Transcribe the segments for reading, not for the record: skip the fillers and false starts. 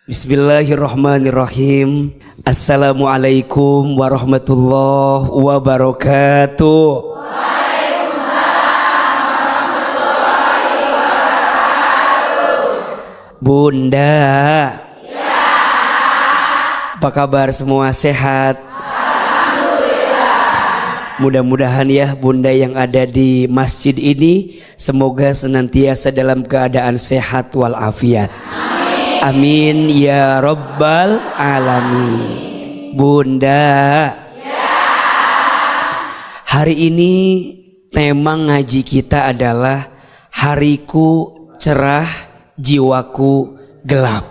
Bismillahirrahmanirrahim. Assalamualaikum warahmatullahi wabarakatuh. Bunda, ya. Apa kabar semua, sehat? Alhamdulillah. Mudah-mudahan ya Bunda yang ada di masjid ini semoga senantiasa dalam keadaan sehat walafiat. Amin ya rabbal alamin. Bunda, ya. Hari ini tema ngaji kita adalah hariku cerah, jiwaku gelap.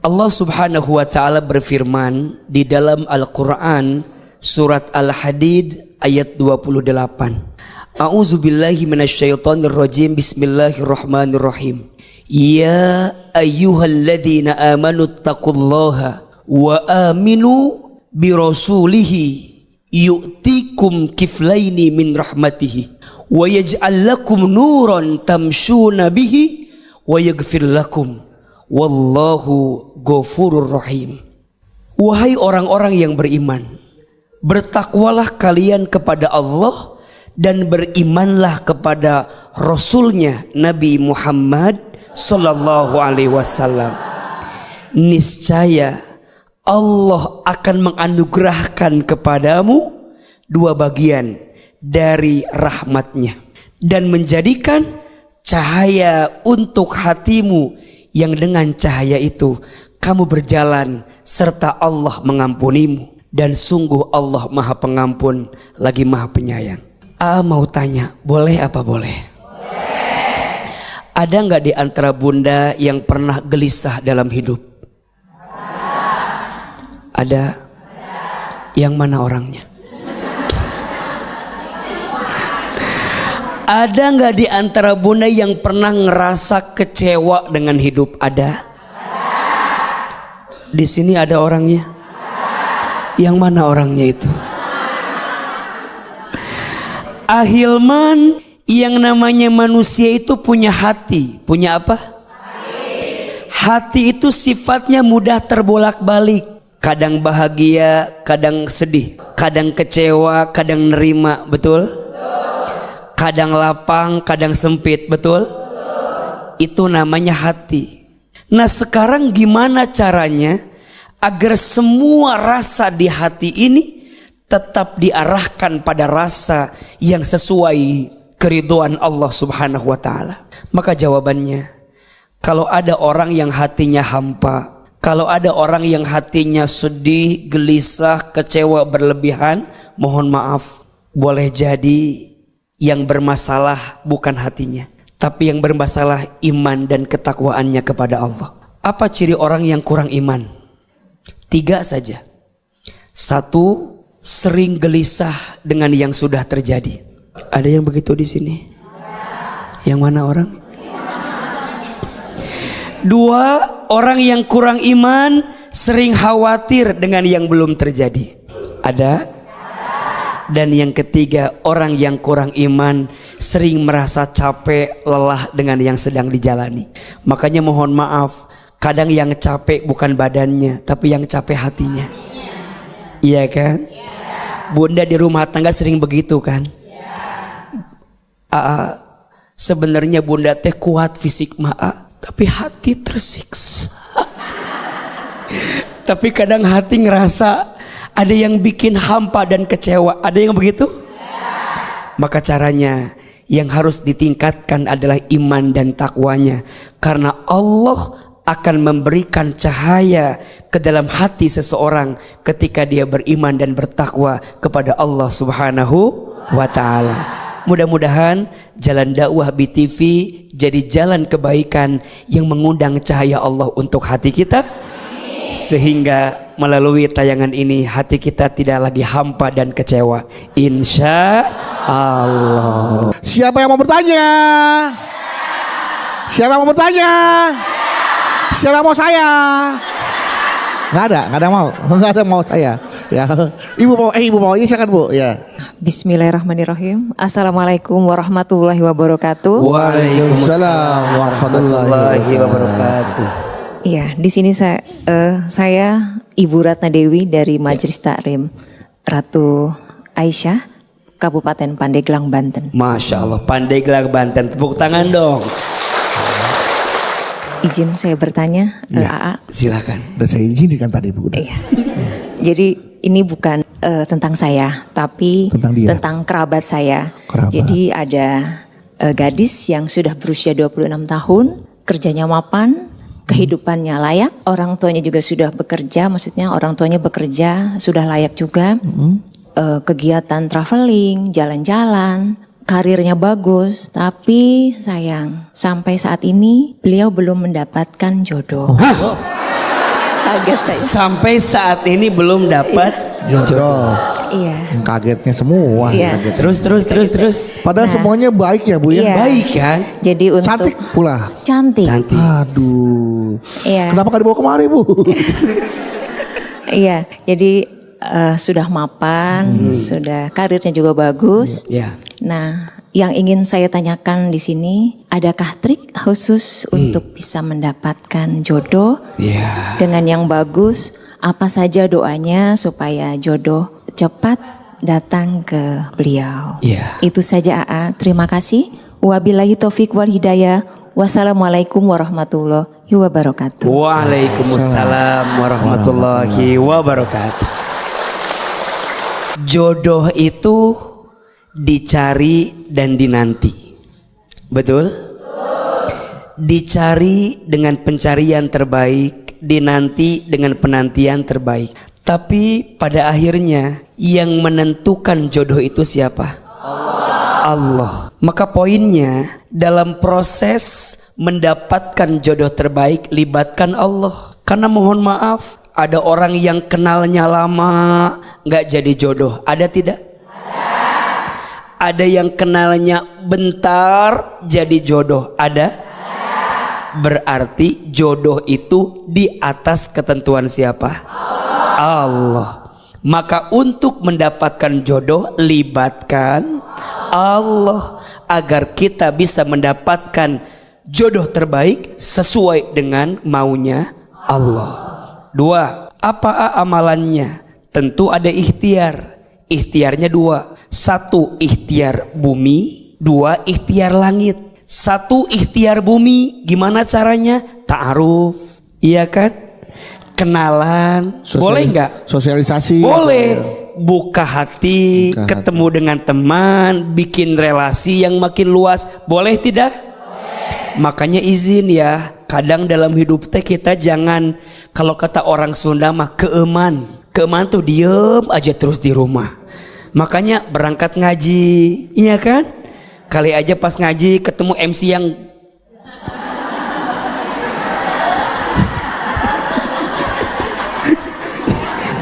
Allah Subhanahu wa taala berfirman di dalam Al-Qur'an surat Al-Hadid ayat 28. A'udzubillahi minasyaitonirrajim. Bismillahirrahmanirrahim. Ya ayyuhalladzina amanu taqullaha wa aminu birasulihi yu'tikum kiflaini min rahmatihi wa yaj'al lakum nuran tamshuna bihi wa yaghfir lakum wallahu ghafurur rahim. Wahai orang-orang yang beriman, bertakwalah kalian kepada Allah dan berimanlah kepada Rasulnya Nabi Muhammad Sallallahu alaihi wasallam. Niscaya Allah akan menganugerahkan kepadamu dua bagian dari rahmatnya dan menjadikan cahaya untuk hatimu yang dengan cahaya itu kamu berjalan serta Allah mengampunimu, dan sungguh Allah Maha Pengampun lagi Maha Penyayang. Mau tanya, boleh apa boleh? Ada nggak di antara Bunda yang pernah gelisah dalam hidup? Ada. Yang mana orangnya? Ada nggak di antara Bunda yang pernah ngerasa kecewa dengan hidup? Ada. Di sini ada orangnya? Yang mana orangnya itu? Ahilman, yang namanya manusia itu punya hati. Punya apa? Hati itu sifatnya mudah terbolak-balik. Kadang bahagia, kadang sedih. Kadang kecewa, kadang nerima. Betul? Kadang lapang, kadang sempit. Betul? Itu namanya hati. Nah sekarang gimana caranya agar semua rasa di hati ini tetap diarahkan pada rasa yang sesuai keridhaan Allah Subhanahu wa taala? Maka jawabannya, kalau ada orang yang hatinya hampa, kalau ada orang yang hatinya sedih, gelisah, kecewa berlebihan, mohon maaf, boleh jadi yang bermasalah bukan hatinya, tapi yang bermasalah iman dan ketakwaannya kepada Allah. Apa ciri orang yang kurang iman? 3 saja. 1, sering gelisah dengan yang sudah terjadi. Ada yang begitu di sini? Yang mana orang? 2, orang yang kurang iman sering khawatir dengan yang belum terjadi. Ada? Dan yang ketiga, orang yang kurang iman sering merasa capek, lelah dengan yang sedang dijalani. Makanya mohon maaf, kadang yang capek bukan badannya, tapi yang capek hatinya. Iya kan? Bunda di rumah tangga sering begitu kan? Sebenarnya Bunda teh kuat fisik tapi hati tersiksa. Tapi kadang hati ngerasa ada yang bikin hampa dan kecewa. Ada yang begitu? Maka caranya yang harus ditingkatkan adalah iman dan takwanya, karena Allah akan memberikan cahaya ke dalam hati seseorang ketika dia beriman dan bertakwa kepada Allah Subhanahu wa taala. Mudah-mudahan jalan dakwah BTV jadi jalan kebaikan yang mengundang cahaya Allah untuk hati kita, sehingga melalui tayangan ini hati kita tidak lagi hampa dan kecewa, insya Allah. Siapa yang mau bertanya? Siapa yang mau bertanya? Siapa yang mau saya? Nggak ada mau, nggak ada mau saya. Ya, ibu mau, ini silakan Bu. Ya. Bismillahirrahmanirrahim. Assalamualaikum warahmatullahi wabarakatuh. Waalaikumsalam warahmatullahi wabarakatuh. Iya, di sini saya Ibu Ratna Dewi dari Majelis Taklim Ratu Aisyah, Kabupaten Pandeglang, Banten. Masya Allah, Pandeglang, Banten. Tepuk tangan dong. Izin saya bertanya, AA. Silakan. Udah saya izinkan tadi Bu. Iya. Jadi ini bukan tentang saya, tapi Tentang dia. tentang kerabat saya. Kerabat. Jadi ada gadis yang sudah berusia 26 tahun, kerjanya mapan, kehidupannya layak, orang tuanya juga sudah bekerja, maksudnya orang tuanya bekerja sudah layak juga, kegiatan traveling, jalan-jalan, karirnya bagus, tapi sayang sampai saat ini beliau belum mendapatkan jodoh. Kaget saya. Sampai saat ini belum dapat Jodoh. Iya. Kagetnya semua. Iya. Kaget. Terus. Padahal semuanya baik ya Bu ya. Iya. Baik kan? Jadi untuk Cantik pula. cantik. Cantik. Aduh. Iya. Kenapa gak dibawa kemari Bu? Iya, jadi sudah mapan, sudah karirnya juga bagus. Ya. Nah, yang ingin saya tanyakan di sini, adakah trik khusus untuk bisa mendapatkan jodoh Ya. dengan yang bagus? Apa saja doanya supaya jodoh cepat datang ke beliau? Ya. Itu saja AA. Terima kasih. Wabillahi taufik wal hidayah. Wassalamualaikum warahmatullahi wabarakatuh. Waalaikumsalam warahmatullahi wabarakatuh. Jodoh itu dicari dan dinanti. Betul? Dicari dengan pencarian terbaik, dinanti dengan penantian terbaik. Tapi pada akhirnya yang menentukan jodoh itu siapa? Allah. Maka poinnya dalam proses mendapatkan jodoh terbaik libatkan Allah. Karena mohon maaf, ada orang yang kenalnya lama nggak jadi jodoh. Ada tidak? Ada yang kenalnya bentar jadi jodoh. Ada? Berarti jodoh itu di atas ketentuan siapa? Allah. Maka untuk mendapatkan jodoh libatkan Allah agar kita bisa mendapatkan jodoh terbaik sesuai dengan maunya Allah. 2. Apa amalannya? Tentu ada ikhtiar. Ikhtiarnya 2. 1 ikhtiar bumi, 2 ikhtiar langit. 1 ikhtiar bumi, gimana caranya? Ta'aruf, iya kan? Kenalan, boleh nggak? Sosialisasi. Boleh. Buka hati, Buka ketemu dengan teman, bikin relasi yang makin luas. Boleh tidak? Makanya izin ya. Kadang dalam hidup teh kita jangan, kalau kata orang Sunda mah keeman. Keeman tuh diem aja terus di rumah. Makanya berangkat ngaji, iya kan? Kali aja pas ngaji ketemu MC yang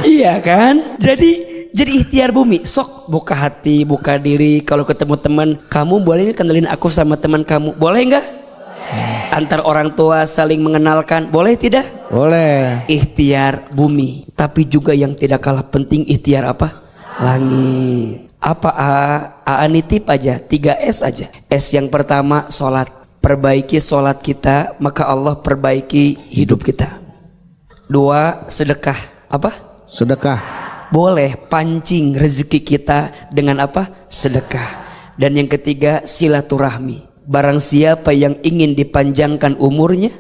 iya kan? Jadi ikhtiar bumi. Sok buka hati, buka diri. Kalau ketemu teman, kamu boleh nggak kenalin aku sama teman kamu? Boleh nggak? Antar orang tua saling mengenalkan, boleh tidak? Boleh. Ikhtiar bumi. Tapi juga yang tidak kalah penting ikhtiar apa? Langit. Apa A nitip aja 3S aja. S yang pertama sholat. Perbaiki sholat kita, maka Allah perbaiki hidup kita. 2 sedekah. Apa? Sedekah. Boleh pancing rezeki kita dengan apa? Sedekah. Dan yang ketiga silaturahmi. Barang siapa yang ingin dipanjangkan umurnya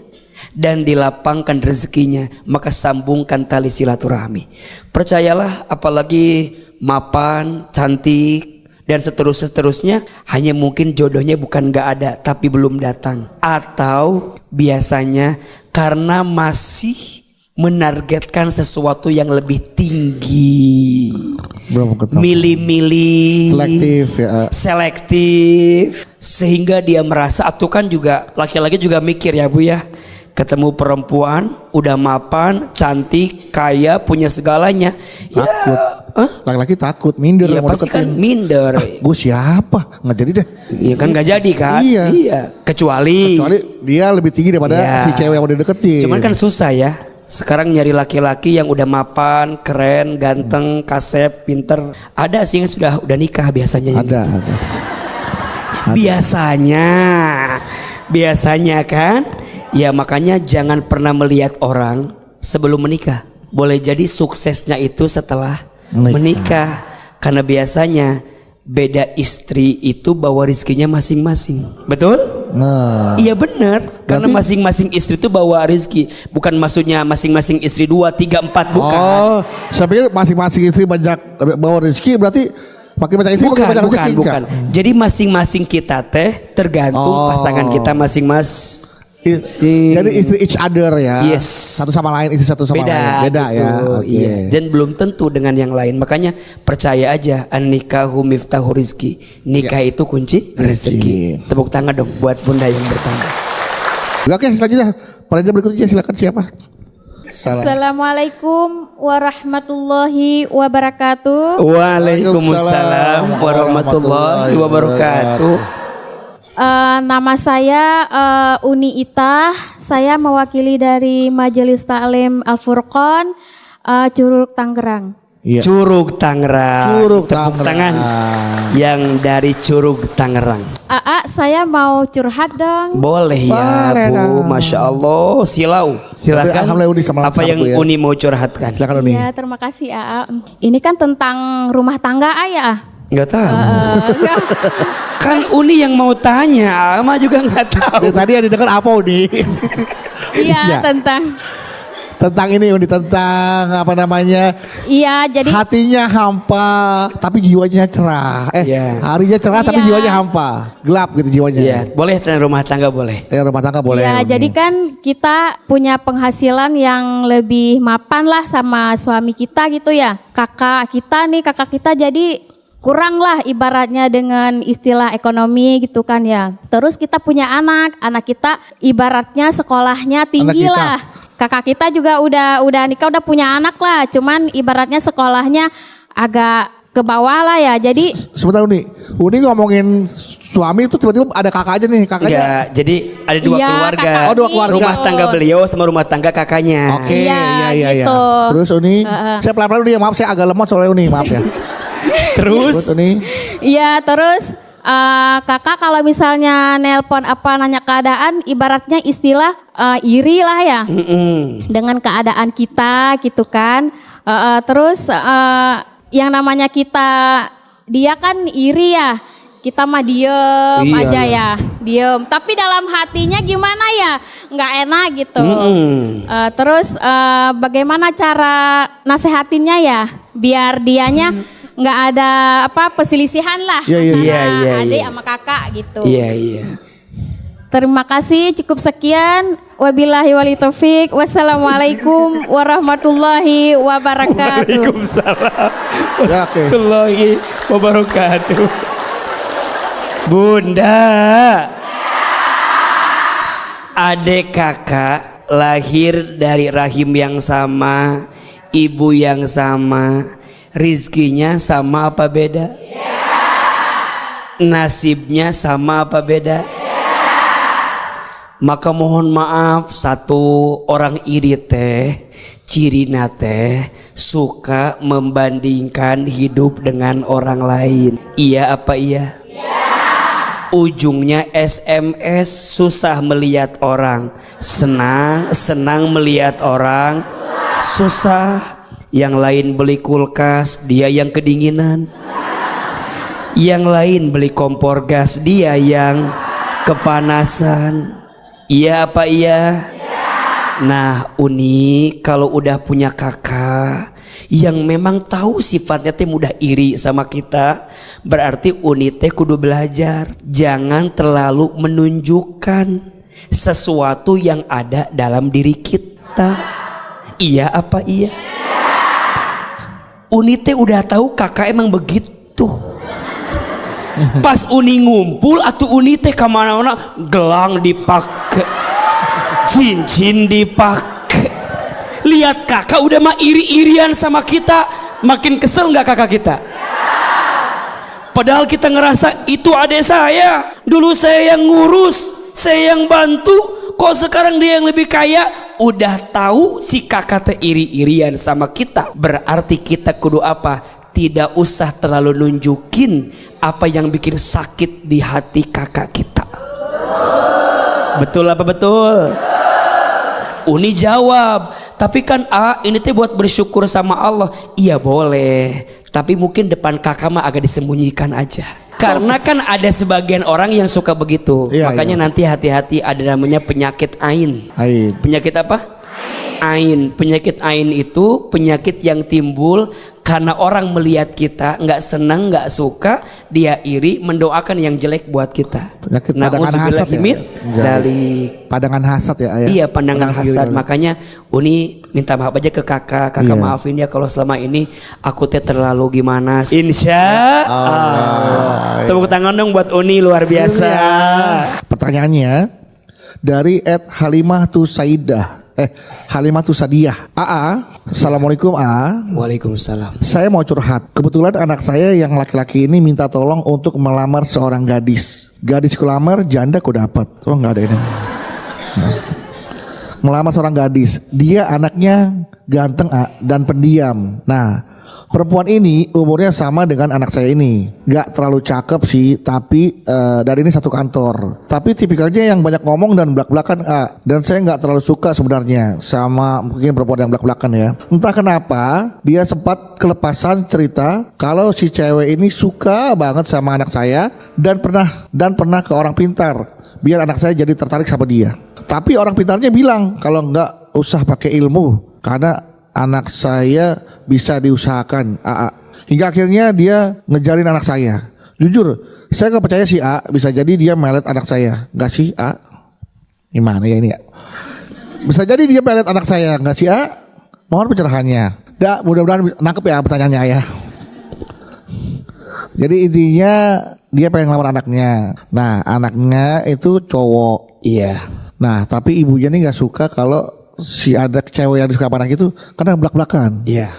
dan dilapangkan rezekinya, maka sambungkan tali silaturahmi. Percayalah, apalagi mapan, cantik dan seterusnya, hanya mungkin jodohnya bukan gak ada tapi belum datang. Atau biasanya karena masih menargetkan sesuatu yang lebih tinggi, Belum ketemu. milih-milih, Selektif ya. selektif, sehingga dia merasa, atau kan juga laki-laki juga mikir ya Bu ya, ketemu perempuan udah mapan, cantik, kaya, punya segalanya, Takut. ya, Laki-laki takut, minder ya mau pasti kan deketin. minder. Gue siapa? Nggak jadi deh. Iya kan nggak jadi kan? Iya. Kecuali dia lebih tinggi daripada Iya. si cewek yang mau dideketin. cuman kan susah ya. Sekarang nyari laki-laki yang udah mapan, keren, ganteng, kasep, pinter. Ada sih yang udah nikah biasanya. yang ada, gitu. ada. Biasanya kan Ya makanya jangan pernah melihat orang sebelum menikah. Boleh jadi suksesnya itu setelah menikah. Karena biasanya beda istri itu bawa rezekinya masing-masing. Betul? Nah, Iya benar. Karena Berarti- masing-masing istri itu bawa rezeki. Bukan maksudnya masing-masing istri 2, 3, 4. Bukan. oh, saya pikir masing-masing istri banyak bawa rezeki, berarti pakai banyak istri pakai banyak rezeki. Bukan. Jadi masing-masing kita teh tergantung pasangan kita masing-masing. Jadi istri each other ya. Yes. Satu sama lain, istri satu sama lain. Beda gitu. ya. Oke. Iya. Dan belum tentu dengan yang lain. Makanya percaya aja, an-nikahu miftahu rizki. Nikah itu kunci rezeki. Tepuk tangan dong buat bunda yang bertanya. Oke, selanjutnya penanya berikutnya silakan siapa? Salam. Assalamualaikum warahmatullahi wabarakatuh. Waalaikumsalam warahmatullahi wabarakatuh. Nama saya Uni Itah. Saya mewakili dari Majelis Taklim Al Furqon, Curug Tangerang. Iya. Curug Tangerang. Curug Tepuk Tangerang. tangan yang dari Curug Tangerang. Aa, saya mau curhat dong. Boleh ya Boleh Bu, dong. Masya Allah. Silakan. Alhamdulillah Uni sama Apa yang ya. Uni mau curhatkan? Silakan Uni. Ya, terima kasih Aa. Ini kan tentang rumah tangga Ayah. Nggak tahu. Enggak. Kan Uni yang mau tanya, Ama juga nggak tahu. Tadi yang didengar apa Uni? Iya, Ya. tentang Tentang ini Uni, tentang apa namanya? iya, jadi Hatinya hampa tapi jiwanya cerah. Iya. Harinya cerah tapi Iya. jiwanya hampa. Gelap gitu jiwanya. Iya, boleh tentang rumah tangga boleh. Rumah tangga boleh. ya, Uni. jadi kan kita punya penghasilan yang lebih mapan lah sama suami kita gitu ya. Kakak kita jadi kurang lah ibaratnya dengan istilah ekonomi gitu kan ya. Terus kita punya anak kita ibaratnya sekolahnya tinggi Anak kita. lah. Kakak kita juga udah nikah, udah punya anak lah. Cuman ibaratnya sekolahnya agak ke bawah lah ya. Jadi Sebentar Uni ngomongin suami itu tiba-tiba ada kakak aja nih. Kakaknya. Enggak, jadi ada dua Iya, keluarga. kakak Oh, dua keluarga. Rumah tangga beliau sama rumah tangga kakaknya. Oke, Iya, iya. gitu. Terus Uni, saya pelan-pelan Uni, maaf saya agak lemot soalnya Uni, maaf ya. Terus Uni, iya, terus kakak kalau misalnya nelpon apa nanya keadaan, ibaratnya istilah iri lah ya dengan keadaan kita gitu kan. Terus yang namanya dia kan iri ya, kita mah diem Iya, aja iya. ya, diem. Tapi dalam hatinya gimana ya, nggak enak gitu. Terus bagaimana cara nasehatinnya ya, biar dianya nggak ada perselisihan lah Iya, iya. antara Iya, iya, adik iya. sama kakak gitu. iya iya. Terima kasih, cukup sekian. Wabillahi wali taufik. Wassalamualaikum warahmatullahi wabarakatuh. Waalaikumsalam ya oke. warahmatullahi wabarakatuh. Bunda, adik kakak lahir dari rahim yang sama, ibu yang sama, rizkinya sama apa beda? Nasibnya sama apa beda? Maka mohon maaf, satu orang iri teh cirina teh suka membandingkan hidup dengan orang lain. Iya apa iya? Ujungnya SMS, susah melihat orang, senang melihat orang, susah. Yang lain beli kulkas, dia yang kedinginan. Yang lain beli kompor gas, dia yang kepanasan. Iya apa iya? Nah Uni kalau udah punya kakak yang memang tahu sifatnya teh mudah iri sama kita, berarti Uni teh kudu belajar jangan terlalu menunjukkan sesuatu yang ada dalam diri kita. Iya apa iya? Uni teh udah tahu kakak emang begitu. Pas Uni ngumpul atau Uni teh kemana-mana gelang dipakai, cincin dipakai. Lihat kakak udah mah iri-irian sama kita, makin kesel nggak kakak kita? Padahal kita ngerasa itu adik saya, dulu saya yang ngurus, saya yang bantu, kok sekarang dia yang lebih kaya. Udah tahu si kakak teh iri-irian sama kita, berarti kita kudu apa? Tidak usah terlalu nunjukin apa yang bikin sakit di hati kakak kita. Betul apa betul? Uni jawab, tapi kan ini teh buat bersyukur sama Allah. Iya boleh, tapi mungkin depan kakak mah agak disembunyikan aja. Karena kan ada sebagian orang yang suka begitu. Iya, Makanya iya. nanti hati-hati, ada namanya penyakit ain. Ain. Penyakit apa? Ain. Penyakit ain itu penyakit yang timbul karena orang melihat kita nggak senang, nggak suka, dia iri, mendoakan yang jelek buat kita. Penyakit pandangan hasad ya? Dari Pandangan hasad ya ayah. iya pandangan hasad. iri. Makanya Uni minta maaf aja ke kakak. Kakak Iya. maafin ya kalau selama ini aku teh terlalu gimana. Insya Allah. Tepuk tangan dong buat Uni, luar biasa. Iya. Pertanyaannya dari Halimah Tusaidah. Halimah Tusadiah. Assalamualaikum Waalaikumsalam. Saya mau curhat. Kebetulan anak saya yang laki-laki ini minta tolong untuk melamar seorang gadis. Gadis kulamar, janda ku dapat. Oh nggak ada ini. Nah. Melamar seorang gadis. Dia anaknya ganteng dan pendiam. Nah, perempuan ini umurnya sama dengan anak saya ini. Gak terlalu cakep sih, tapi dari ini satu kantor. Tapi tipikalnya yang banyak ngomong dan belak-belakan Dan saya gak terlalu suka sebenarnya sama mungkin perempuan yang belak-belakan ya. Entah kenapa dia sempat kelepasan cerita kalau si cewek ini suka banget sama anak saya dan pernah ke orang pintar biar anak saya jadi tertarik sama dia. Tapi orang pintarnya bilang kalau nggak usah pakai ilmu karena anak saya bisa diusahakan. Hingga akhirnya dia ngejarin anak saya. Jujur, saya nggak percaya si bisa jadi dia melet anak saya. Nggak sih Gimana ya ini ya? Bisa jadi dia melet anak saya, nggak sih Mohon pencerahannya. Mudah-mudahan nangkep ya pertanyaannya ya. Jadi intinya dia pengen ngelamar anaknya. Nah anaknya itu cowok. Iya. Nah tapi ibunya nih nggak suka kalau si ada cewek yang disuka sama anak itu karena belak-belakan. Iya.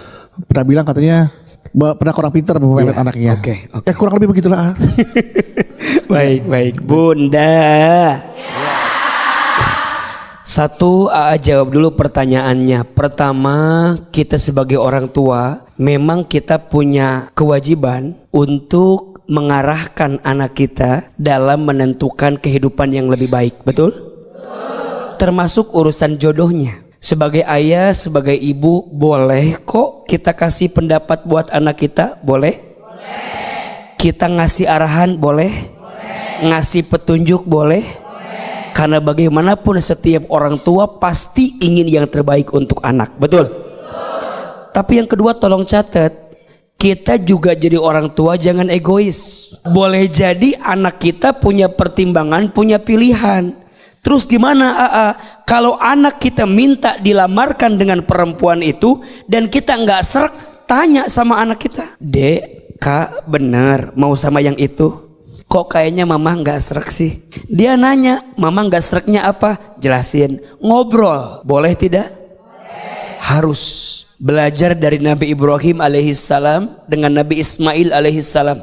Pernah bilang katanya pernah kurang pintar memelet Iya, anaknya. oke. Kurang lebih begitulah. Baik Bunda. Satu, jawab dulu pertanyaannya. Pertama, kita sebagai orang tua memang kita punya kewajiban untuk mengarahkan anak kita dalam menentukan kehidupan yang lebih baik. Betul? Termasuk urusan jodohnya. Sebagai ayah, sebagai ibu, boleh kok kita kasih pendapat buat anak kita. Boleh? Kita ngasih arahan, boleh? Ngasih petunjuk, boleh? Karena bagaimanapun setiap orang tua pasti ingin yang terbaik untuk anak. Betul? Tapi yang kedua tolong catat, kita juga jadi orang tua jangan egois. Boleh jadi anak kita punya pertimbangan, punya pilihan. Terus gimana kalau anak kita minta dilamarkan dengan perempuan itu dan kita nggak serak, tanya sama anak kita, Dek, Kak, benar mau sama yang itu? Kok kayaknya mama nggak serak sih? Dia nanya, mama nggak seraknya apa? Jelasin, ngobrol, boleh tidak? Harus. Belajar dari Nabi Ibrahim alaihissalam dengan Nabi Ismail alaihissalam.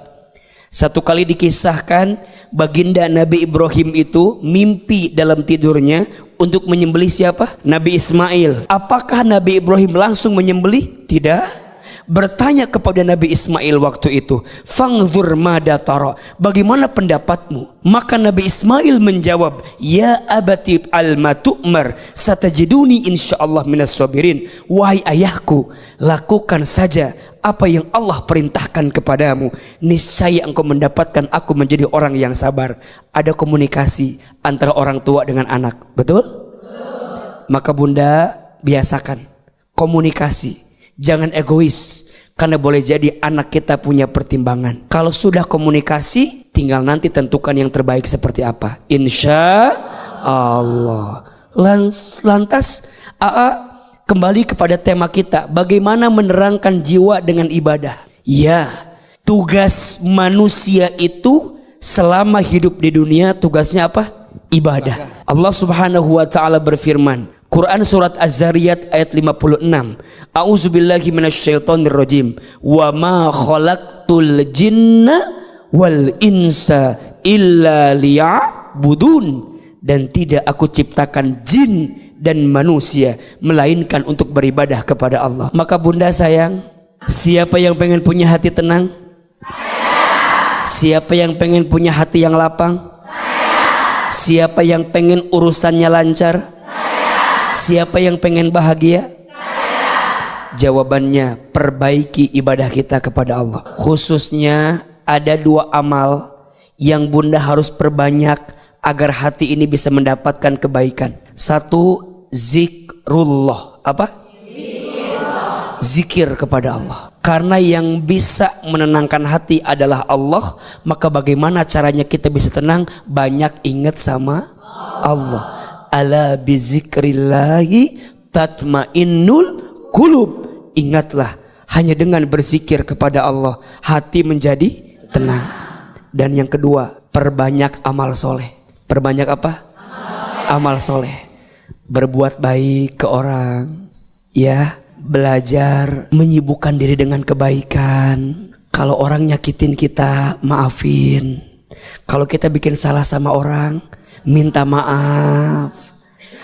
Satu kali dikisahkan baginda Nabi Ibrahim itu mimpi dalam tidurnya untuk menyembelih siapa? Nabi Ismail. Apakah Nabi Ibrahim langsung menyembelih? Tidak. Bertanya kepada Nabi Ismail waktu itu, "Fangzur mada tara?" Bagaimana pendapatmu? Maka Nabi Ismail menjawab, "Ya abati al-ma tu'mar, satajiduni insyaallah minas sabirin." Wahai ayahku, lakukan saja apa yang Allah perintahkan kepadamu, niscaya engkau mendapatkan aku menjadi orang yang sabar. Ada komunikasi antara orang tua dengan anak. Betul? Maka Bunda biasakan komunikasi. Jangan egois, karena boleh jadi anak kita punya pertimbangan. Kalau sudah komunikasi, tinggal nanti tentukan yang terbaik seperti apa. Insya Allah. Lantas kembali kepada tema kita, bagaimana menerangkan jiwa dengan ibadah. Ya, tugas manusia itu selama hidup di dunia tugasnya apa? Ibadah. Allah Subhanahu wa taala berfirman, Quran surat Az-Zariyat ayat 56. A'udzubillahi minasyaitonirrajim. Wa ma khalaqtul jinna wal insa illa liya'budun. Dan tidak aku ciptakan jin dan manusia melainkan untuk beribadah kepada Allah. Maka Bunda sayang, siapa yang pengen punya hati tenang? Siapa yang pengen punya hati yang lapang? Siapa yang pengen urusannya lancar? Siapa yang pengen bahagia? Jawabannya, perbaiki ibadah kita kepada Allah. Khususnya ada 2 amal yang Bunda harus perbanyak agar hati ini bisa mendapatkan kebaikan. 1, zikrullah. Apa? Zikir kepada Allah. Karena yang bisa menenangkan hati adalah Allah, maka bagaimana caranya kita bisa tenang? Banyak ingat sama Allah. Ala bizikrillahi tatmainnul qulub. Ingatlah, hanya dengan berzikir kepada Allah hati menjadi tenang. Dan yang kedua, perbanyak amal soleh. Perbanyak apa? Amal soleh. Berbuat baik ke orang, ya. Belajar menyibukkan diri dengan kebaikan. Kalau orang nyakitin kita, maafin. Kalau kita bikin salah sama orang, minta maaf.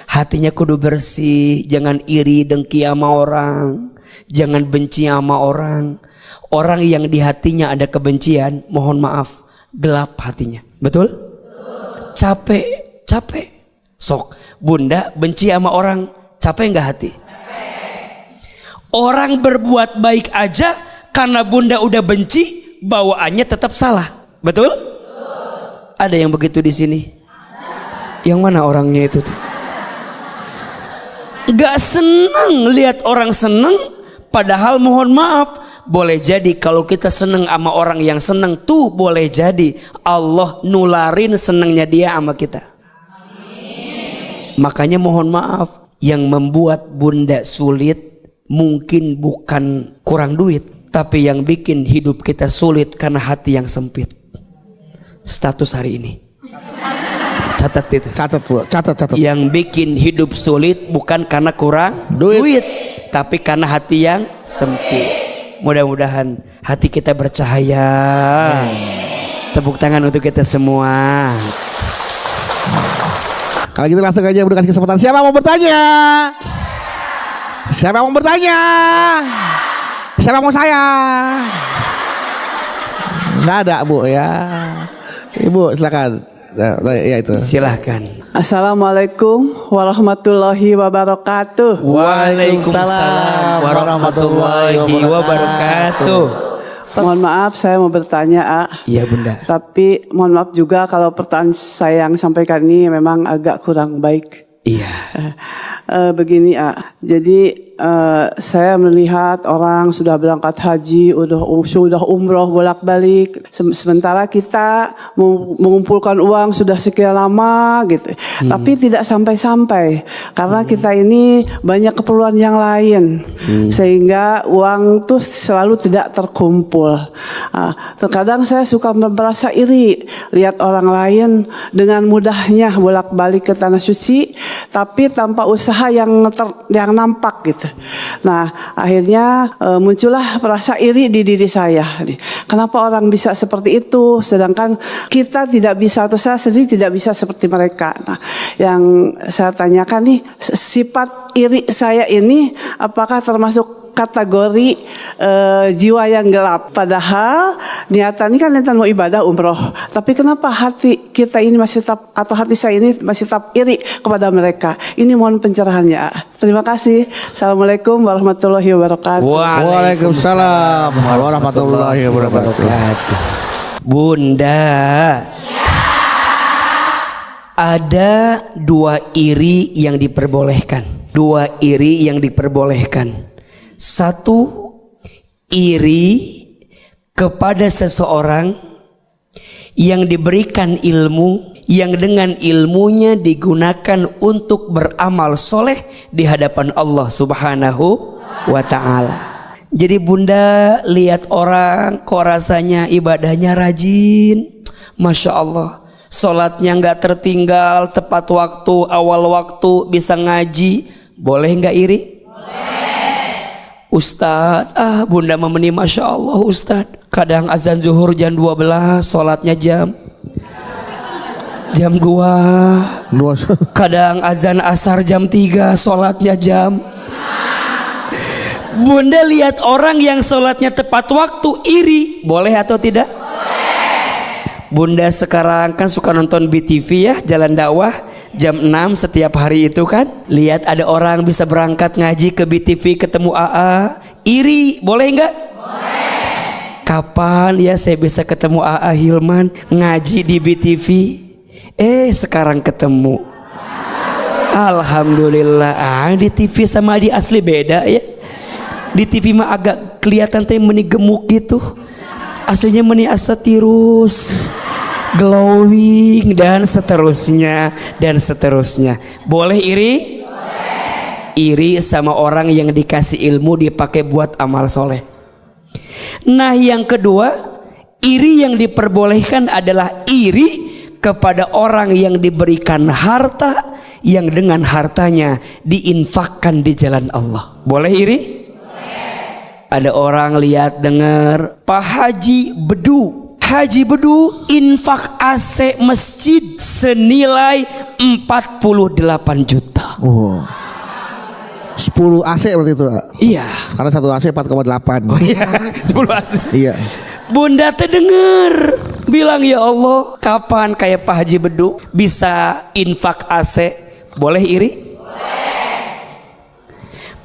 Hatinya kudu bersih, jangan iri dengki sama orang, jangan benci sama orang. Orang yang di hatinya ada kebencian, mohon maaf, gelap hatinya. Betul? Capek. Sok, Bunda benci sama orang, capek nggak hati? Orang berbuat baik aja karena Bunda udah benci, bawaannya tetap salah. Betul? Ada yang begitu di sini? Yang mana orangnya itu tuh? Gak seneng lihat orang seneng, padahal mohon maaf, boleh jadi kalau kita seneng sama orang yang seneng tuh, boleh jadi Allah nularin senengnya dia sama kita. Makanya mohon maaf, yang membuat Bunda sulit mungkin bukan kurang duit, tapi yang bikin hidup kita sulit karena hati yang sempit. Status hari ini. Catat itu. Catat. Yang bikin hidup sulit bukan karena kurang duit, tapi karena hati yang sempit. Mudah-mudahan hati kita bercahaya. Tepuk tangan untuk kita semua. Kalau gitu langsung aja udah kasih kesempatan. Siapa mau bertanya? Siapa mau bertanya? Siapa mau saya? Nggak ada Bu ya. Ibu silakan. Ya itu. Silahkan. Assalamualaikum warahmatullahi wabarakatuh. Waalaikumsalam warahmatullahi wabarakatuh. Mohon maaf saya mau bertanya, Iya Bunda. Tapi mohon maaf juga kalau pertanyaan saya yang sampaikan ini memang agak kurang baik. Iya. Begini, jadi saya melihat orang sudah berangkat haji, sudah umroh bolak-balik, sementara kita mengumpulkan uang sudah sekian lama gitu, tapi tidak sampai-sampai karena kita ini banyak keperluan yang lain, sehingga uang tuh selalu tidak terkumpul. Terkadang saya suka merasa iri lihat orang lain dengan mudahnya bolak-balik ke tanah suci, tapi tanpa usaha yang nampak gitu. Nah, akhirnya muncullah rasa iri di diri saya. Kenapa orang bisa seperti itu, sedangkan kita tidak bisa, atau saya sendiri tidak bisa seperti mereka. Nah, yang saya tanyakan nih, sifat iri saya ini apakah termasuk kategori jiwa yang gelap? Padahal niatan ini kan niatan mau ibadah umroh, tapi kenapa hati kita ini masih tetap, atau hati saya ini masih tetap iri kepada mereka? Ini mohon pencerahannya. Terima kasih. Assalamualaikum warahmatullahi wabarakatuh. Waalaikumsalam warahmatullahi wabarakatuh. Bunda, ada 2 iri yang diperbolehkan. 2 iri yang diperbolehkan. 1, iri kepada seseorang yang diberikan ilmu, yang dengan ilmunya digunakan untuk beramal soleh di hadapan Allah Subhanahu wa ta'ala. Jadi Bunda lihat orang kok rasanya ibadahnya rajin, Masya Allah, sholatnya gak tertinggal, tepat waktu, awal waktu, bisa ngaji, boleh gak iri? Ustadz, Bunda memeni, Masya Allah Ustadz, kadang azan zuhur jam 12, sholatnya jam 2, kadang azan asar jam 3, sholatnya jam. Bunda lihat orang yang sholatnya tepat waktu, iri, boleh atau tidak? Bunda sekarang kan suka nonton BTV ya, Jalan Dakwah. jam 6 setiap hari itu kan. Lihat ada orang bisa berangkat ngaji ke BTV ketemu AA, iri, boleh nggak? Boleh. Kapan ya saya bisa ketemu AA Hilman ngaji di BTV? Sekarang ketemu. Alhamdulillah. Di TV sama di asli beda ya. Di TV mah agak kelihatan teh meni gemuk gitu. Aslinya meni asa tirus, glowing dan seterusnya dan seterusnya. Boleh iri? Boleh. Iri sama orang yang dikasih ilmu dipakai buat amal soleh. Nah yang kedua, iri yang diperbolehkan adalah iri kepada orang yang diberikan harta yang dengan hartanya diinfakkan di jalan Allah. Boleh iri? Ada orang lihat dengar Pak Haji Bedu. Haji Bedu infak AC masjid senilai 48 juta. Oh. 10 AC berarti itu. Iya. Karena satu AC 4,8. Oh iya, 10 AC. Iya. Bunda teh denger bilang ya Allah, kapan kayak Pak Haji Bedu bisa infak AC? Boleh iri?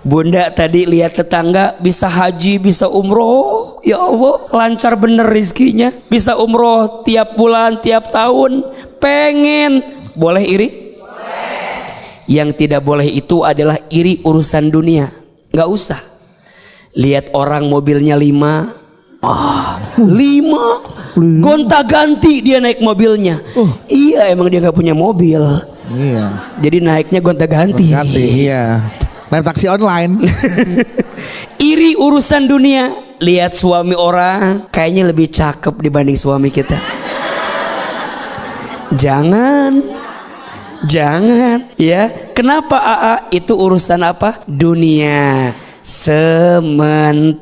Bunda tadi lihat tetangga bisa haji, bisa umroh, ya Allah lancar bener rizkinya, bisa umroh tiap bulan, tiap tahun, pengen. Boleh iri? Boleh. Yang tidak boleh itu adalah iri urusan dunia. Nggak usah. Lihat orang mobilnya 5, 5 gonta-ganti dia naik mobilnya. Iya emang dia nggak punya mobil. Iya. Jadi naiknya gonta-ganti. Ganti, iya. Naik taksi online. Iri urusan dunia. Lihat suami orang kayaknya lebih cakep dibanding suami kita. Jangan ya. Kenapa AA? Itu urusan apa? Dunia sementara.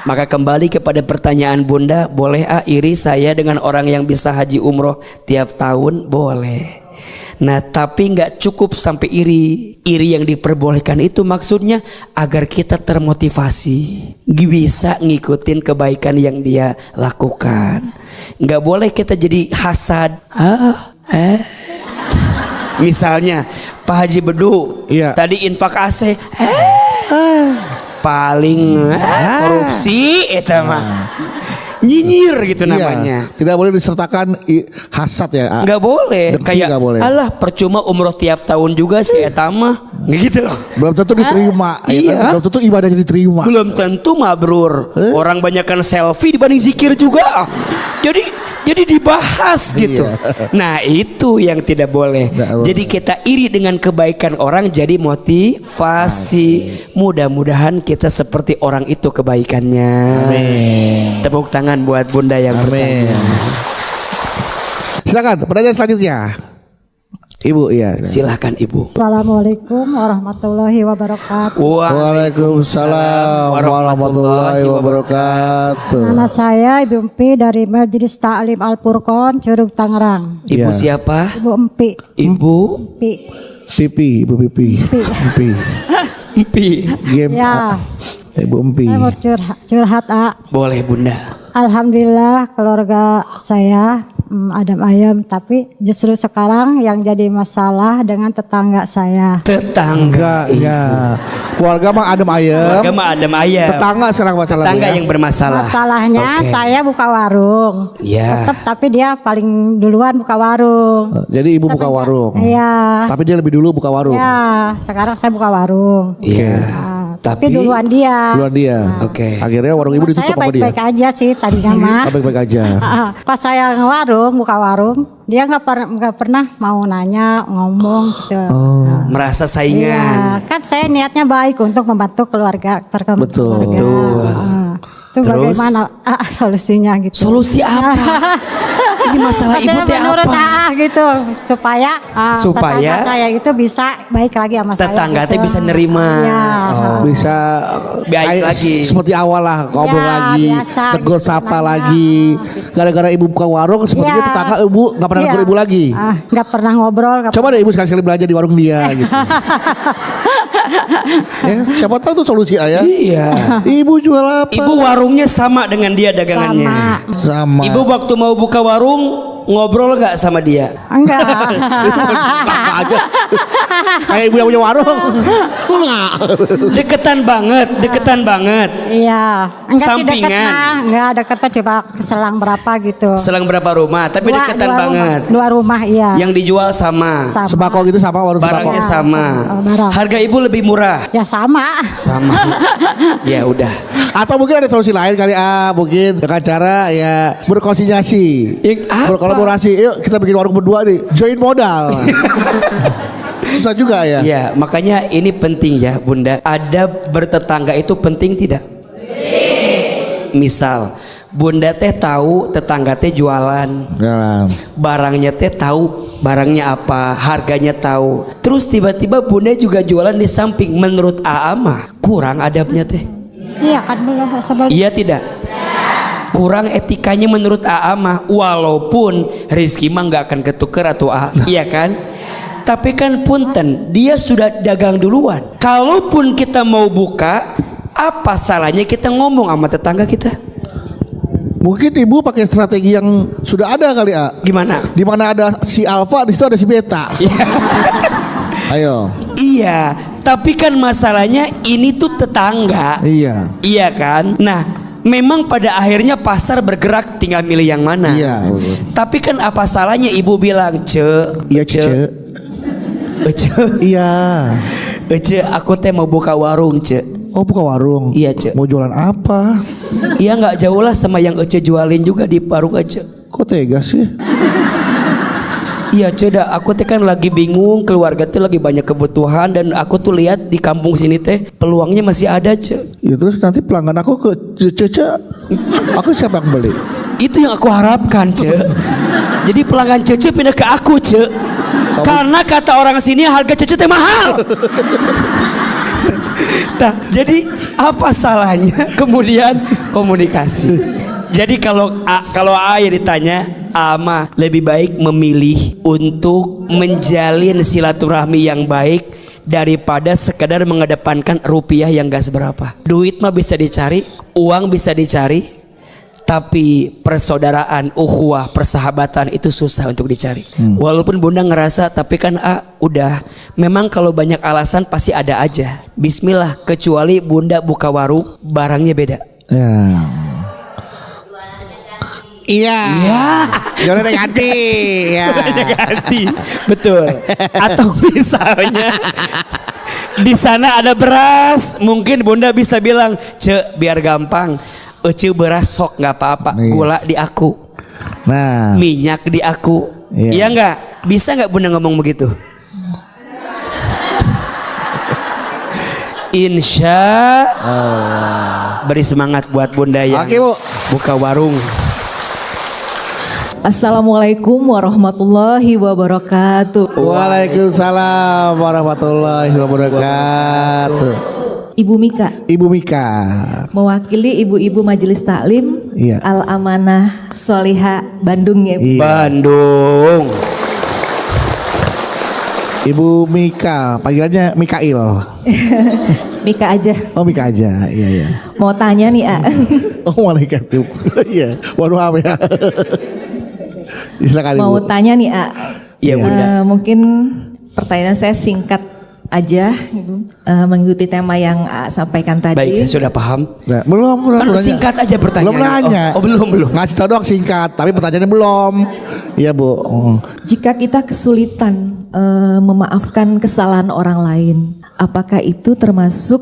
Maka kembali kepada pertanyaan Bunda, boleh iri saya dengan orang yang bisa haji umroh tiap tahun? Boleh. Nah tapi nggak cukup sampai iri. Iri yang diperbolehkan itu maksudnya agar kita termotivasi, bisa ngikutin kebaikan yang dia lakukan. Nggak boleh kita jadi hasad. Misalnya Pak Haji Bedu, iya, tadi infak AC, paling korupsi itu mah. Nyinyir gitu namanya. Tidak boleh disertakan hasad ya. Nggak boleh. Dengki kayak nggak boleh. Alah percuma umroh tiap tahun juga si etama gitu loh. Belum tentu diterima. Iya. Kan? Belum tentu ibadahnya diterima. Belum tentu mabrur. Orang banyakkan selfie dibanding zikir juga. Jadi dibahas gitu. Nah itu yang tidak boleh. Jadi kita iri dengan kebaikan orang jadi motivasi. Mudah-mudahan kita seperti orang itu kebaikannya. Amin. Tepuk tangan buat Bunda yang bertanya. Silakan pertanyaan selanjutnya. Ibu, iya. Silakan Ibu. Assalamualaikum warahmatullahi wabarakatuh. Waalaikumsalam warahmatullahi wabarakatuh. Nama saya Ibu Empi dari Majelis Ta'lim Al-Furqon, Curug Tangerang. Ibu siapa? Ibu Empi. Ibu Empi. Ibu Pipi. Empi. Game. Ya. Ibu Empi. Saya mau curhat, Boleh Bunda. Alhamdulillah keluarga saya adem ayem, tapi justru sekarang yang jadi masalah dengan tetangga saya. Tetangga, ya. Keluarga mah adem ayem. Tetangga sekarang masalahnya. Tetangga yang bermasalah. Masalahnya saya buka warung. Ya. Tetap, tapi dia paling duluan buka warung. Jadi ibu buka warung. Iya. Tapi dia lebih dulu buka warung. Iya. Sekarang saya buka warung. Iya. Tapi duluan dia. Oke. Akhirnya warung ibu ditutup sama dia. Saya baik-baik aja sih tadinya mah. Baik-baik aja. Pas saya buka warung, dia nggak pernah mau nanya, ngomong gitu. Merasa saingan. Iya, kan saya niatnya baik untuk membantu keluarga. Betul. Itu bagaimana solusinya gitu? Solusi apa? Ini masalah ibu teh menurut apa? gitu supaya tetangga saya itu bisa baik lagi sama saya. Tetangga teh gitu. bisa nerima. Ya. Bisa baik lagi. Seperti awal lah, ngobrol lagi, biasa, tegur gitu, sapa nanya. lagi. Gara-gara ibu buka warung, sepertinya tetangga ibu nggak pernah negur ibu lagi. Nggak pernah ngobrol. Coba deh ibu sekali-sekali belanja di warung dia gitu. Ya, siapa tahu itu solusi ayah. Iya. Ibu jual apa? Ibu warungnya sama dengan dia dagangannya. Sama. Ibu waktu mau buka warung ngobrol nggak sama dia? Enggak. aja. Kayak ibu yang punya warung. Enggak. Deketan banget. Iya. Enggak sih deket Sampingan. mah. Enggak deket mah coba selang berapa gitu. Selang berapa rumah, tapi deketan banget. Dua rumah iya. Yang dijual sama. Sama. Sembako gitu sama warung Barangnya sembako. sama. barang. Harga ibu lebih murah. Ya sama. Sama. Ya udah. Atau mungkin ada solusi lain kali mungkin dengan cara ya berkonsiliasi, Apa? berkolaborasi. Yuk kita bikin warung berdua nih, join modal. Susah juga ya. Ya, makanya ini penting ya, Bunda. Ada bertetangga itu penting tidak? Misal, Bunda teh tahu tetangga teh jualan, Jalan. barangnya teh tahu barangnya apa, harganya tahu. Terus tiba-tiba Bunda juga jualan di samping. Menurut Aa mah kurang adabnya teh. Iya kan belum sebelum. Iya tidak? Kurang etikanya menurut Aa mah. Walaupun rezeki mah nggak akan ketuker atau iya kan? Tapi kan punten, dia sudah dagang duluan. Kalaupun kita mau buka, apa salahnya kita ngomong sama tetangga kita? Mungkin ibu pakai strategi yang sudah ada kali Gimana? Di mana ada si alfa, di situ ada si beta. Ayo. Iya, tapi kan masalahnya ini tuh tetangga. Iya. Iya kan? Nah, memang pada akhirnya pasar bergerak, tinggal milih yang mana. Iya, betul. Tapi kan apa salahnya ibu bilang, Iya, Ce. Iya. Aku teh mau buka warung, Ce. Oh, buka warung. Iya, Ce. Mau jualan apa? Iya nggak jauh lah sama yang Ece jualin juga di warung Ece. Kok tega sih? Iya, Ce, dah aku teh kan lagi bingung, keluarga teh lagi banyak kebutuhan dan aku tuh lihat di kampung sini teh peluangnya masih ada, Ce. Ya terus nanti pelanggan aku ke Cece. Aku siapa yang beli? Itu yang aku harapkan, Ce. Jadi pelanggan Cece pindah ke aku, Ce. Karena kata orang sini harga Cece teh mahal. Nah, jadi apa salahnya kemudian komunikasi? Jadi kalau Aya ditanya, Ama lebih baik memilih untuk menjalin silaturahmi yang baik daripada sekedar mengedepankan rupiah yang gak seberapa. Duit mah bisa dicari, uang bisa dicari, tapi persaudaraan, ukhuwah, persahabatan itu susah untuk dicari. Walaupun Bunda ngerasa, tapi kan udah. Memang kalau banyak alasan pasti ada aja. Bismillah, kecuali Bunda buka warung, barangnya beda. Ya. Iya. Iya. Jualannya ganti. Ya. Banyak ganti, betul. Atau misalnya di sana ada beras, mungkin Bunda bisa bilang, Ce, biar gampang, Ece beras sok nggak apa-apa, Nih. gula di aku, Nah. minyak di aku, Iya. iya nggak? Bisa nggak Bunda ngomong begitu? Insya beri semangat buat Bunda yang Oke, Bu. buka warung. Assalamualaikum warahmatullahi wabarakatuh. Waalaikumsalam warahmatullahi wabarakatuh. Ibu Mika, Ibu Mika. mewakili ibu-ibu Majelis Taklim Iya. Al Amanah Soliha Bandung ya. Iya. Bandung. Ibu Mika, panggilannya Mikail. Mika aja. Oh, Mika aja. Iya, iya. Mau tanya nih, Oh, malaikat tuh. Iya. Mohon maaf ya. Silakan Ibu. mau tanya nih, Iya, Bunda. mungkin pertanyaan saya singkat aja, mengikuti tema yang sampaikan tadi. Baik, sudah paham. Nah, belum Kan nanya. singkat aja pertanyaannya. Belum nanya. Oh, belum. Ngasih tau doang singkat, tapi pertanyaannya belum. Iya, Bu. Jika kita kesulitan memaafkan kesalahan orang lain, apakah itu termasuk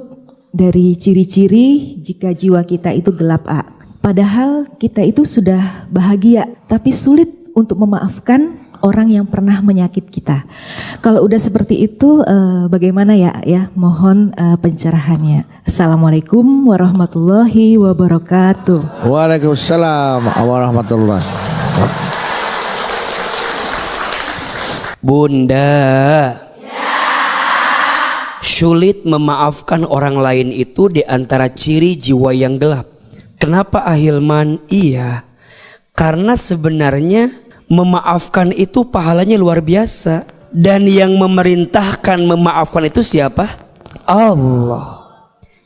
dari ciri-ciri jika jiwa kita itu gelap, Padahal kita itu sudah bahagia, tapi sulit untuk memaafkan orang yang pernah menyakit kita. Kalau udah seperti itu, bagaimana ya? Mohon pencerahannya. Assalamualaikum warahmatullahi wabarakatuh. Waalaikumsalam warahmatullahi. Bunda, sulit memaafkan orang lain itu di antara ciri jiwa yang gelap. Kenapa Ahilman? Iya, karena sebenarnya memaafkan itu pahalanya luar biasa. Dan yang memerintahkan memaafkan itu siapa? Allah.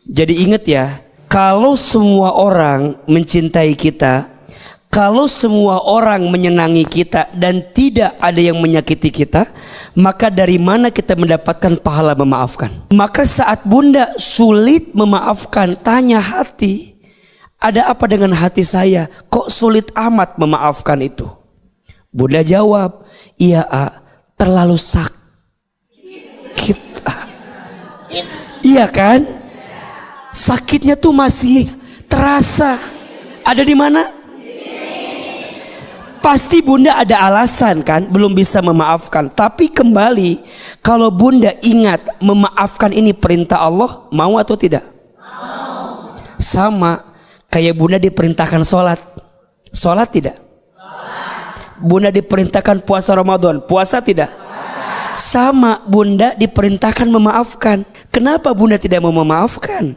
Jadi ingat ya, kalau semua orang mencintai kita, Kalau semua orang menyenangi kita dan tidak ada yang menyakiti kita, maka dari mana kita mendapatkan pahala memaafkan? Maka saat bunda sulit memaafkan, tanya hati, ada apa dengan hati saya? Kok sulit amat memaafkan itu? Bunda jawab, iya terlalu sakit. Iya kan? Sakitnya tuh masih terasa. Ada di mana? Pasti bunda ada alasan kan belum bisa memaafkan. Tapi kembali, kalau bunda ingat memaafkan ini perintah Allah, mau atau tidak? Mau. Sama kayak bunda diperintahkan sholat. Sholat tidak? Sholat. Bunda diperintahkan puasa Ramadan. Puasa tidak? Puasa. Sama, bunda diperintahkan memaafkan. Kenapa bunda tidak mau memaafkan?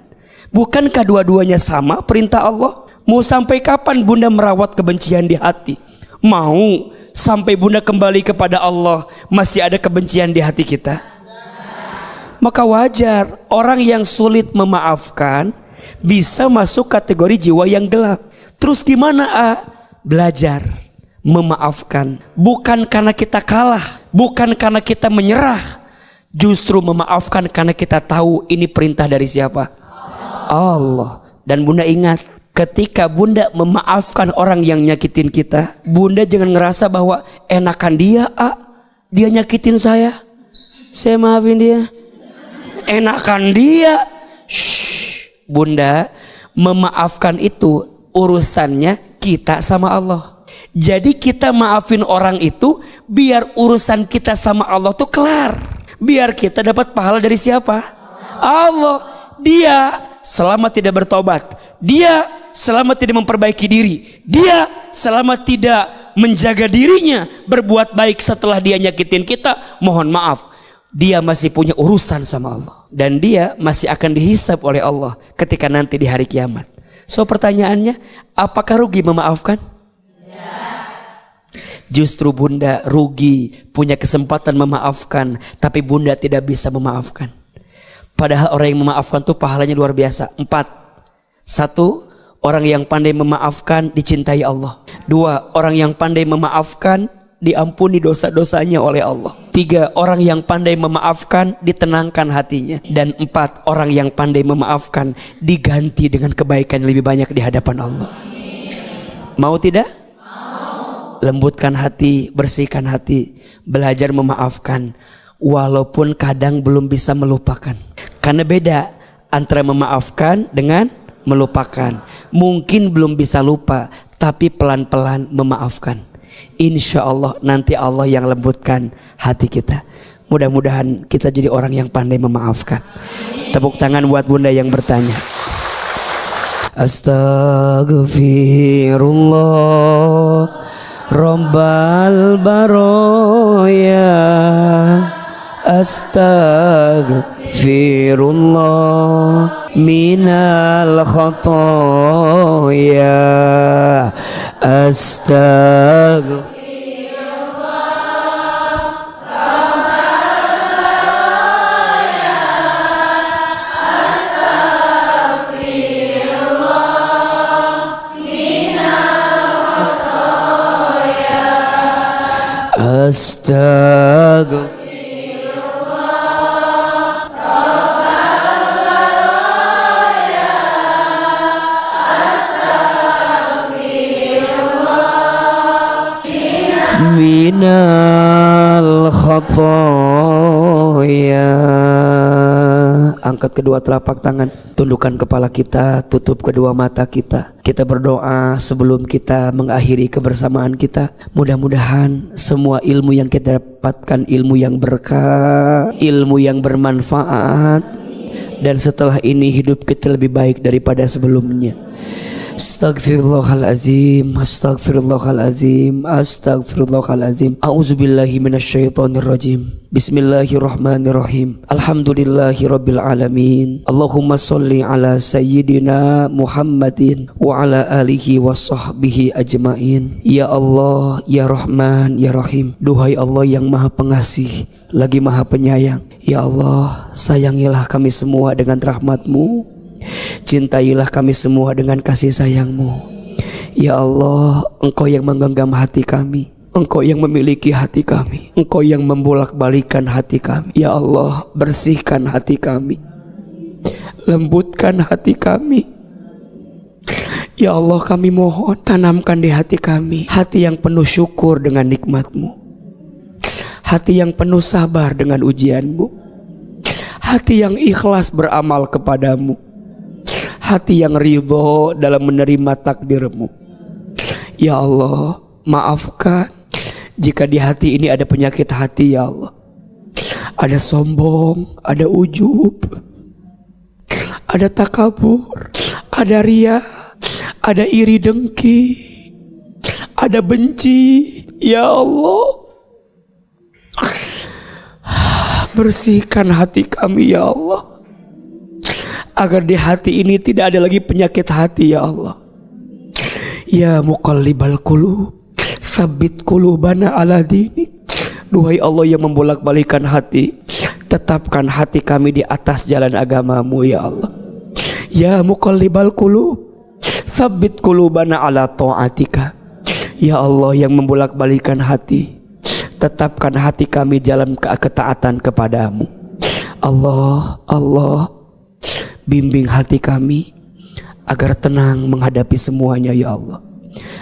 Bukankah dua-duanya sama perintah Allah? Mau sampai kapan bunda merawat kebencian di hati? Mau sampai bunda kembali kepada Allah masih ada kebencian di hati kita? Maka wajar orang yang sulit memaafkan bisa masuk kategori jiwa yang gelap. Terus gimana Belajar memaafkan. Bukan karena kita kalah, bukan karena kita menyerah. Justru memaafkan karena kita tahu ini perintah dari siapa? Allah. Dan bunda ingat, ketika bunda memaafkan orang yang nyakitin kita, bunda jangan ngerasa bahwa enakan dia, dia nyakitin saya maafin dia. Enakan dia. Bunda, memaafkan itu urusannya kita sama Allah. Jadi kita maafin orang itu biar urusan kita sama Allah tuh kelar. Biar kita dapat pahala dari siapa? Allah. Dia selama tidak bertobat, dia selama tidak memperbaiki diri, dia selama tidak menjaga dirinya berbuat baik setelah dia nyakitin kita, mohon maaf, dia masih punya urusan sama Allah. Dan dia masih akan dihisab oleh Allah ketika nanti di hari kiamat. So pertanyaannya, apakah rugi memaafkan? Justru bunda rugi punya kesempatan memaafkan, tapi bunda tidak bisa memaafkan. Padahal orang yang memaafkan tuh pahalanya luar biasa. 4. 1, orang yang pandai memaafkan dicintai Allah. 2, orang yang pandai memaafkan diampuni dosa-dosanya oleh Allah. 3, orang yang pandai memaafkan ditenangkan hatinya. Dan 4, orang yang pandai memaafkan diganti dengan kebaikan yang lebih banyak di hadapan Allah. Mau tidak? Mau. Lembutkan hati, bersihkan hati, belajar memaafkan. Walaupun kadang belum bisa melupakan. Karena beda antara memaafkan dengan melupakan. Mungkin belum bisa lupa, tapi pelan-pelan memaafkan. Insya Allah nanti Allah yang lembutkan hati kita. Mudah-mudahan kita jadi orang yang pandai memaafkan. Tepuk tangan buat bunda yang bertanya. Astaghfirullah Rabbal baroya. Astaghfirullah minal khotoya. Astaghfirullah rabbal baroya. Astaghfirullah minal khotoya. Astaghfirullah minal khotoya. Angkat kedua telapak tangan, tundukkan kepala kita, tutup kedua mata kita. Kita berdoa sebelum kita mengakhiri kebersamaan kita. Mudah-mudahan semua ilmu yang kita dapatkan ilmu yang berkah, ilmu yang bermanfaat, dan setelah ini hidup kita lebih baik daripada sebelumnya. Astaghfirullahalazim, astaghfirullahalazim, astaghfirullahalazim. A'udzubillahi minasyaitonirrajim. Bismillahirrahmanirrahim. Alhamdulillahirabbil alamin. Allahumma sholli ala sayyidina Muhammadin wa ala alihi wa sahbihi ajmain. Ya Allah, ya Rahman, ya Rahim. Duhai Allah yang Maha Pengasih lagi Maha Penyayang. Ya Allah, sayangilah kami semua dengan rahmat-Mu. Cintailah kami semua dengan kasih sayang-Mu. Ya Allah, Engkau yang menggenggam hati kami, Engkau yang memiliki hati kami, Engkau yang membolak-balikan hati kami. Ya Allah, bersihkan hati kami, lembutkan hati kami. Ya Allah, kami mohon tanamkan di hati kami hati yang penuh syukur dengan nikmat-Mu, hati yang penuh sabar dengan ujian-Mu, hati yang ikhlas beramal kepadamu, hati yang ridho dalam menerima takdir-Mu. Ya Allah, maafkan jika di hati ini ada penyakit hati. Ya Allah, ada sombong, ada ujub, ada takabur, ada ria, ada iri dengki, ada benci. Ya Allah, bersihkan hati kami ya Allah, agar di hati ini tidak ada lagi penyakit hati. Ya Allah, ya muqallibal qulub, tsabbit qulubana ala dinik. Duhai Allah yang membolak-balikan hati, tetapkan hati kami di atas jalan agama-Mu ya Allah. Ya muqallibal qulub, tsabbit qulubana ala ta'atika. Ya Allah yang membolak-balikan hati, tetapkan hati kami dalam ketaatan kepadamu. Allah, Allah, bimbing hati kami agar tenang menghadapi semuanya ya Allah,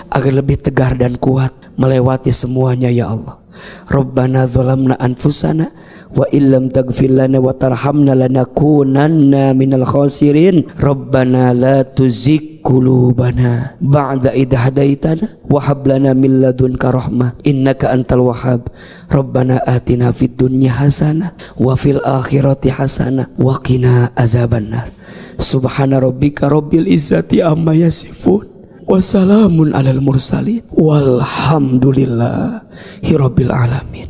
agar lebih tegar dan kuat melewati semuanya ya Allah. Rabbana zalamna anfusana wa illam taghfir lana wa tarhamna lanakunanna minal khasirin. Rabbana la tuzigh qulubana ba'da idh hadaitana wa hab lana min ladunka rahmah innaka antal wahhab. Rabbana atina fid dunya hasanah wa fil akhirati hasanah wa qina azabannar. Subhana rabbika rabbil izzati amma yasifun, wassalamun alal mursalin, walhamdulillahi rabbil alamin.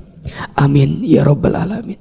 Amin ya rabbal alamin.